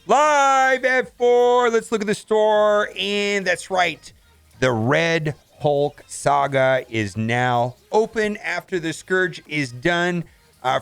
Live at 4. Let's look at the store. And that's right. The Red Hulk Saga is now open after the Scourge is done.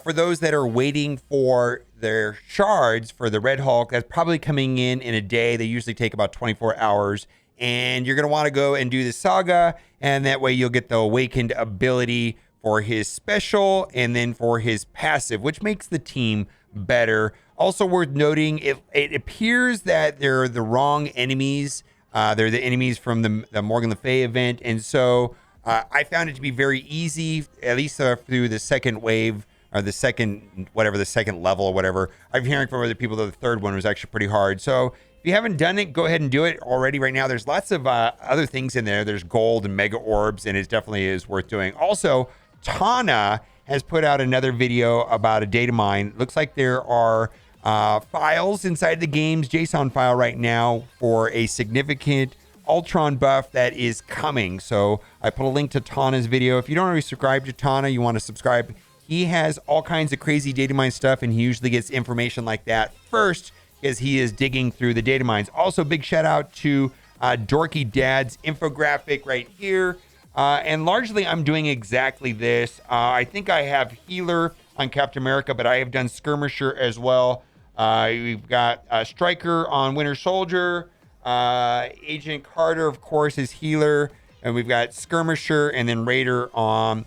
For those that are waiting for their shards for the Red Hulk, that's probably coming in a day. They usually take about 24 hours. And you're going to want to go and do the Saga. And that way you'll get the Awakened ability for his special and then for his passive, which makes the team better. Also worth noting, it appears that they're the wrong enemies. They're the enemies from the Morgan Le Fay event. And so I found it to be very easy, at least through the second wave or the second level or whatever. I'm hearing from other people that the third one was actually pretty hard. So if you haven't done it, go ahead and do it already right now. There's lots of other things in there. There's gold and mega orbs, and it definitely is worth doing. Also, Tana has put out another video about a data mine. Looks like there are files inside the game's JSON file right now for a significant Ultron buff that is coming. So I put a link to Tana's video. If you don't already subscribe to Tana, you want to subscribe. He has all kinds of crazy data mine stuff, and he usually gets information like that first as he is digging through the data mines. Also, big shout out to Dorky Dad's infographic right here. And largely, I'm doing exactly this. I think I have Healer on Captain America, but I have done Skirmisher as well. We've got Stryker on Winter Soldier. Agent Carter, of course, is Healer. And we've got Skirmisher and then Raider on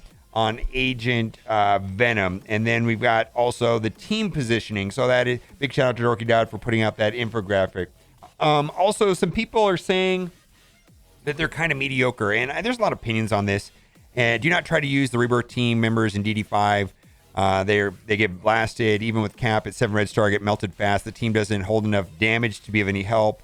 Agent Venom. And then we've got also the team positioning. So that is big shout out to Dorky Dad for putting out that infographic. Also, some people are saying that they're kind of mediocre, and there's a lot of opinions on this. And do not try to use the Rebirth team members in DD5. They get blasted, even with Cap at 7 red star, get melted fast. The team doesn't hold enough damage to be of any help.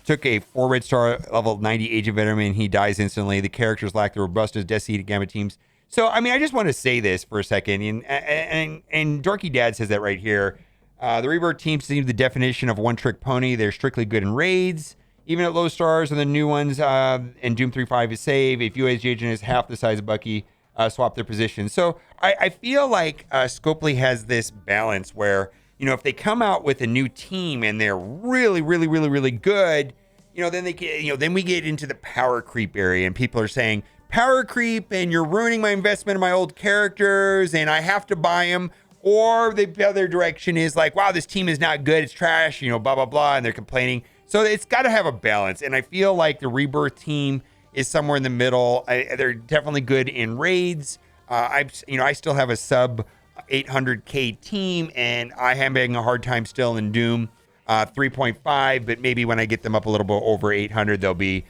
Took a 4 red star level 90 agent veteran, and he dies instantly. The characters lack the robustness Death Seed Gamma teams. So, I mean, I just want to say this for a second, and Dorky Dad says that right here. The Rebirth team seems the definition of one-trick pony. They're strictly good in raids. Even at low stars and the new ones, and Doom 3.5 is save. If UA's agent is half the size of Bucky, swap their position. So I feel like Scopely has this balance where, if they come out with a new team and they're really, really, really, really good, then they get, then we get into the power creep area, and people are saying power creep, and you're ruining my investment in my old characters, and I have to buy them. Or the other direction is like, wow, this team is not good, it's trash, blah, blah, blah, and they're complaining. So it's got to have a balance, and I feel like the Rebirth team is somewhere in the middle. They're definitely good in raids. I still have a sub 800K team, and I am having a hard time still in Doom 3.5. But maybe when I get them up a little bit over 800, they'll be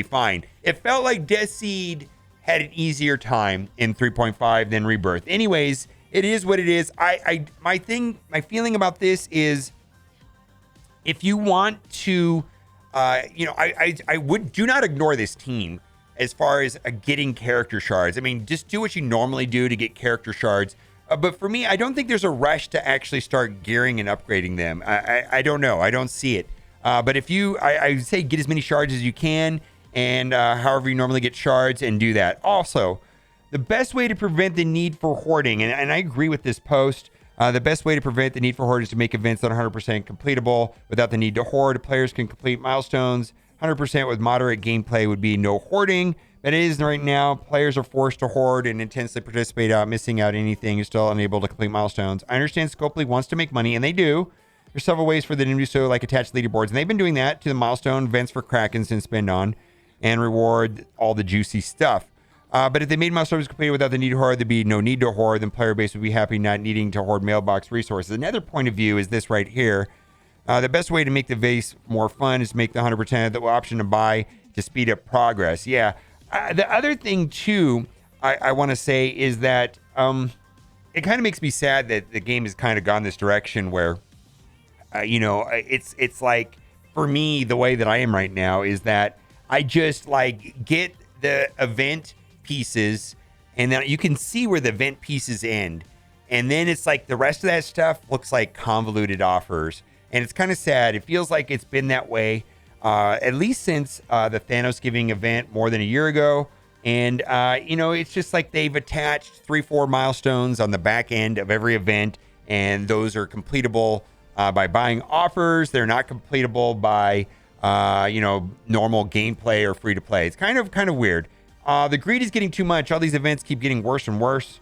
fine. It felt like Death Seed had an easier time in 3.5 than Rebirth. Anyways, it is what it is. My feeling about this is, if you want to, I would do not ignore this team as far as getting character shards. I mean, just do what you normally do to get character shards. But for me, I don't think there's a rush to actually start gearing and upgrading them. I don't know. I don't see it. But if I would say get as many shards as you can, and however you normally get shards, and do that. Also, the best way to prevent the need for hoarding, and I agree with this post, the best way to prevent the need for hoard is to make events that are 100% completable without the need to hoard. Players can complete milestones. 100% with moderate gameplay would be no hoarding. But it is right now. Players are forced to hoard and intensely participate out, missing out anything. You're still unable to complete milestones. I understand Scopely wants to make money, and they do. There's several ways for them to do so, like attach leaderboards. And they've been doing that to the milestone events for Krakens and spend on and reward all the juicy stuff. But if they made milestones completed without the need to hoard, there'd be no need to hoard. Then player base would be happy not needing to hoard mailbox resources. Another point of view is this right here. The best way to make the base more fun is to make the 100% the option to buy to speed up progress. Yeah. The other thing, too, I want to say is that it kind of makes me sad that the game has kind of gone this direction where, it's like, for me, the way that I am right now is that I just get the event pieces, and then you can see where the event pieces end, and then it's like the rest of that stuff looks like convoluted offers, and it's kind of sad. It feels like it's been that way at least since the Thanos giving event more than a year ago, and it's just like they've attached 3-4 milestones on the back end of every event, and those are completable by buying offers. They're not completable by normal gameplay or free to play. It's kind of weird. The greed is getting too much. All these events keep getting worse and worse.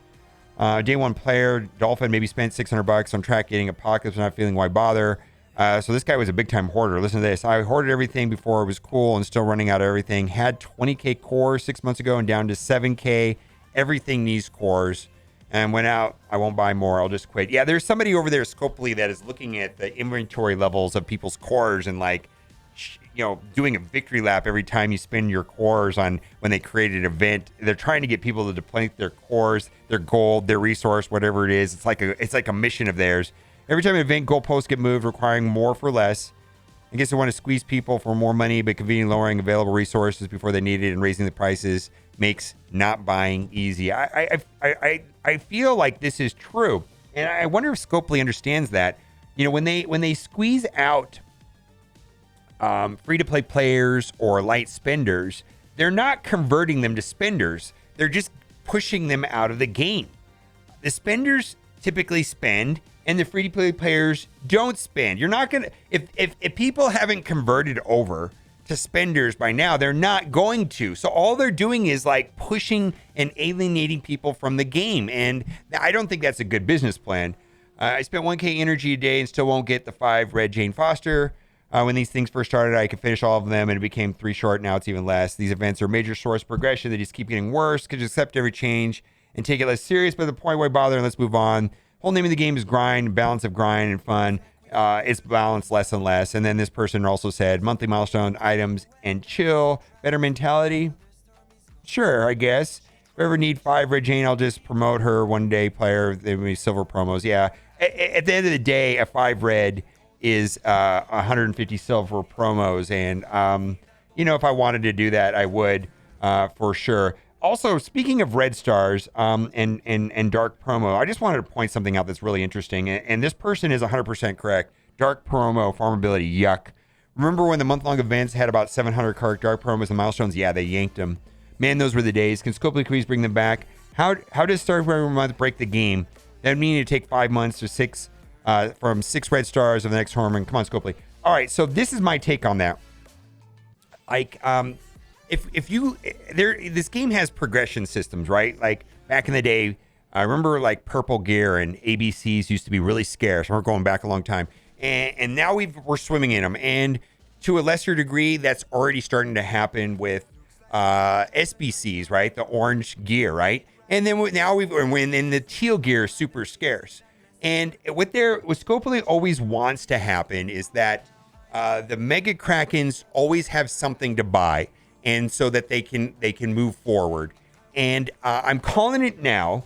Day one player Dolphin maybe spent $600 on track getting Apocalypse, not feeling why bother. So this guy was a big time hoarder. Listen to this. I hoarded everything before it was cool and still running out of everything. Had 20k cores 6 months ago and down to 7k. Everything needs cores. And went out. I won't buy more. I'll just quit. Yeah, there's somebody over there, Scopely, that is looking at the inventory levels of people's cores and doing a victory lap every time you spend your cores on when they create an event. They're trying to get people to deplete their cores, their gold, their resource, whatever it is. It's like a mission of theirs. Every time an event goalposts get moved, requiring more for less. I guess they want to squeeze people for more money, but conveniently lowering available resources before they need it and raising the prices makes not buying easy. I feel like this is true, and I wonder if Scopely understands that. When they squeeze out free-to-play players or light spenders, they're not converting them to spenders. They're just pushing them out of the game. The spenders typically spend, and the free-to-play players don't spend. You're not gonna if people haven't converted over to spenders by now, they're not going to. So all they're doing is like pushing and alienating people from the game, and I don't think that's a good business plan. I spent 1k energy a day and still won't get the 5 red Jane Foster. When these things first started, I could finish all of them, and it became 3 short. Now it's even less. These events are a major source of progression. They just keep getting worse. Could just accept every change and take it less serious. But the point, why bother? And let's move on. Whole name of the game is grind, balance of grind and fun. It's balanced less and less. And then this person also said monthly milestone items and chill. Better mentality. Sure, I guess. If I ever need 5 red Jane, I'll just promote her one day player. They may be silver promos. Yeah. At the end of the day, a 5 red is 150 silver promos, and if I wanted to do that, I would for sure. Also, speaking of red stars and dark promo, I just wanted to point something out that's really interesting, and this person is 100% correct. Dark promo farmability, yuck. Remember when the month-long events had about 700 card dark promos and milestones? Yeah, they yanked them. Man, those were the days. Can Scopely please bring them back? How does start every month break the game? That would mean it'd take 5 months to 6 from 6 red stars of the next tournament. Come on, Scopely. All right, so this is my take on that. Like, this game has progression systems, right? Like back in the day, I remember like purple gear and ABCs used to be really scarce. We're going back a long time, and now we're swimming in them. And to a lesser degree, that's already starting to happen with SBCs, right? The orange gear, right? And then when the teal gear is super scarce. And what Scopely always wants to happen is that the Mega Krakens always have something to buy, and so that they can move forward. And I'm calling it now,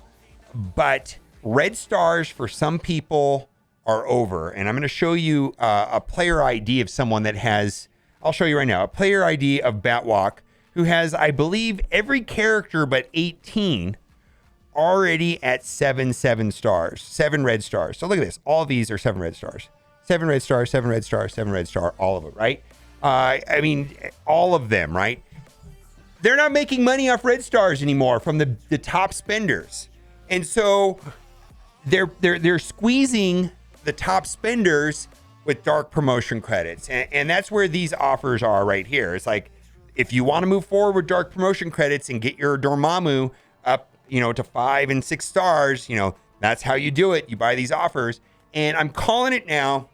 but red stars for some people are over. And I'm going to show you a player ID of someone that has. I'll show you right now a player ID of Batwalk, who has, I believe, every character but 18. Already at 7 stars, 7 red stars. So look at this. All of these are 7 red stars. 7 red stars, 7 red stars, 7 red star, all of it, right? I mean, all of them, right? They're not making money off red stars anymore from the top spenders. And so they're squeezing the top spenders with dark promotion credits. And that's where these offers are right here. It's like, if you want to move forward with dark promotion credits and get your Dormammu up, to 5 and 6 stars, that's how you do it. You buy these offers, and I'm calling it now.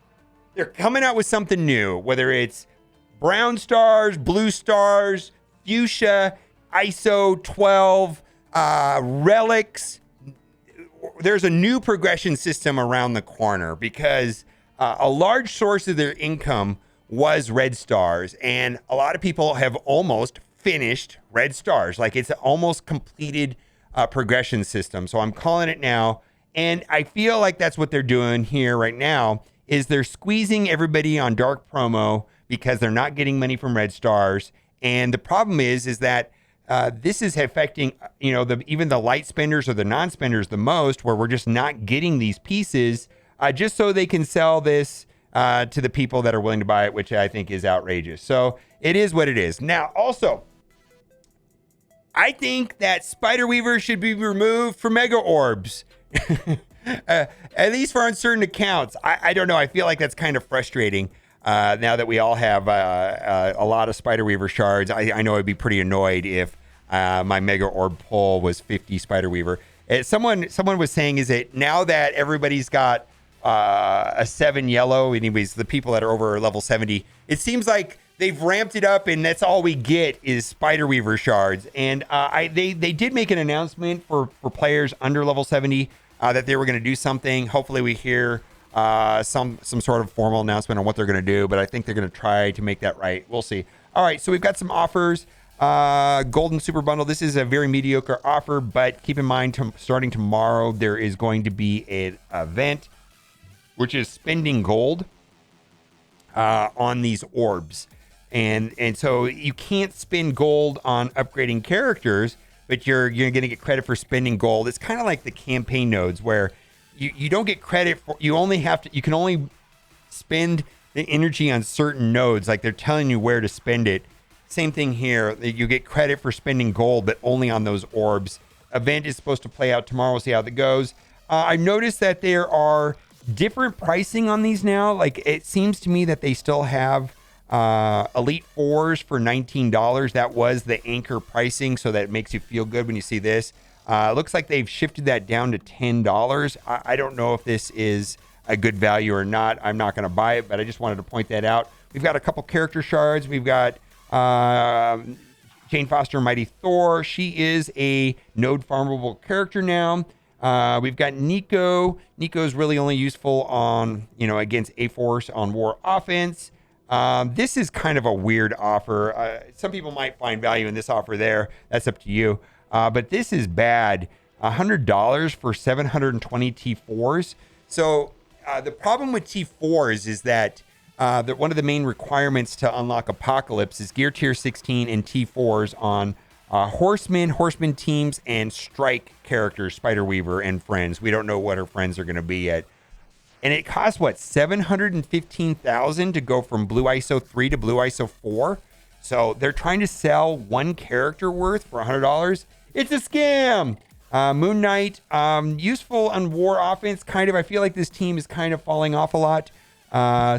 They're coming out with something new, whether it's brown stars, blue stars, fuchsia, ISO 12, relics. There's a new progression system around the corner because a large source of their income was red stars, and a lot of people have almost finished red stars. Like, it's almost completed progression system. So I'm calling it now. And I feel like that's what they're doing here right now, is they're squeezing everybody on dark promo because they're not getting money from red stars. And the problem is that this is affecting, even the light spenders or the non-spenders the most, where we're just not getting these pieces just so they can sell this to the people that are willing to buy it, which I think is outrageous. So it is what it is. Now, also, I think that Spider Weaver should be removed from Mega Orbs. At least for uncertain accounts. I don't know. I feel like that's kind of frustrating. Now that we all have a lot of Spiderweaver shards, I know I'd be pretty annoyed if my Mega Orb pull was 50 Spiderweaver. Someone was saying, is it now that everybody's got a 7 yellow, anyways, the people that are over level 70, it seems like they've ramped it up and that's all we get is Spiderweaver shards. And they did make an announcement for players under level 70 that they were going to do something. Hopefully we hear some sort of formal announcement on what they're going to do, but I think they're going to try to make that right. We'll see. All right, so we've got some offers. Golden Super Bundle. This is a very mediocre offer, but keep in mind, starting tomorrow, there is going to be an event, which is spending gold on these orbs. And so you can't spend gold on upgrading characters, but you're going to get credit for spending gold. It's kind of like the campaign nodes where you don't get credit for, you can only spend the energy on certain nodes. Like they're telling you where to spend it. Same thing here. You get credit for spending gold, but only on those orbs. Event is supposed to play out tomorrow. We'll see how that goes. I noticed that there are different pricing on these now. Like it seems to me that they still have Elite 4s for $19. That was the anchor pricing, so that it makes you feel good when you see this. It looks like they've shifted that down to $10. I don't know if this is a good value or not. I'm not going to buy it, but I just wanted to point that out. We've got a couple character shards. We've got Jane Foster, Mighty Thor. She is a node farmable character now. We've got Nico. Nico's really only useful on, against A-Force on war offense. This is kind of a weird offer. Some people might find value in this offer there. That's up to you. But this is bad. $100 for 720 T4s. So the problem with T4s is that one of the main requirements to unlock Apocalypse is gear tier 16 and T4s on horseman teams, and strike characters, Spiderweaver and friends. We don't know what her friends are going to be yet. And it costs, what, $715,000 to go from Blue ISO 3 to Blue ISO 4? So they're trying to sell one character worth for $100. It's a scam. Moon Knight, useful on war offense, kind of. I feel like this team is kind of falling off a lot.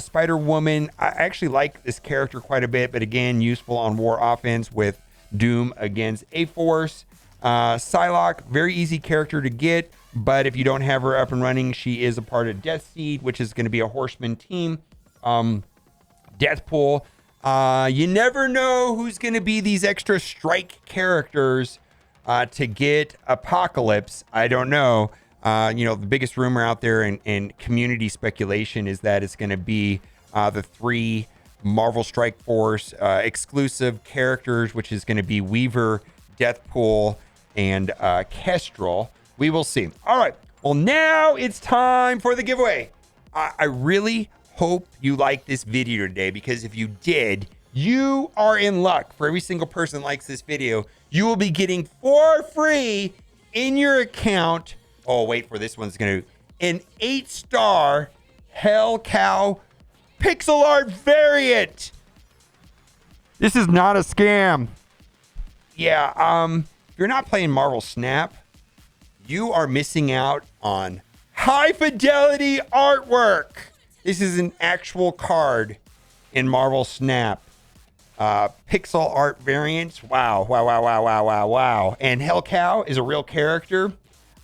Spider-Woman, I actually like this character quite a bit, but again, useful on war offense with Doom against A-Force. Psylocke, very easy character to get, but if you don't have her up and running, she is a part of Death Seed, which is going to be a horseman team. Deathpool, you never know who's going to be these extra strike characters to get Apocalypse. I don't know. The biggest rumor out there in community speculation is that it's going to be the 3 Marvel Strike Force exclusive characters, which is going to be Weaver, Deathpool, and Kestrel. We will see. All right. Well, now it's time for the giveaway. I really hope you liked this video today, because if you did, you are in luck. For every single person that likes this video, you will be getting for free in your account. Oh, wait for this one's going to an 8-star Hell Cow pixel art variant. This is not a scam. Yeah, if you're not playing Marvel Snap, you are missing out on high fidelity artwork. This is an actual card in Marvel Snap. Pixel art variants. Wow. And Hell Cow is a real character.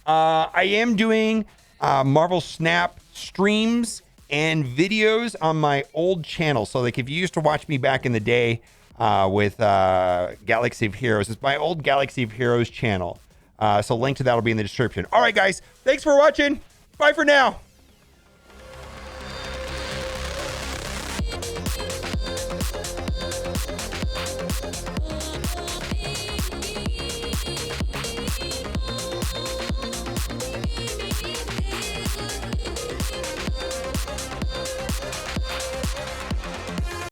I am doing Marvel Snap streams and videos on my old channel. So like if you used to watch me back in the day with Galaxy of Heroes, it's my old Galaxy of Heroes channel. So link to that will be in the description. All right, guys. Thanks for watching. Bye for now.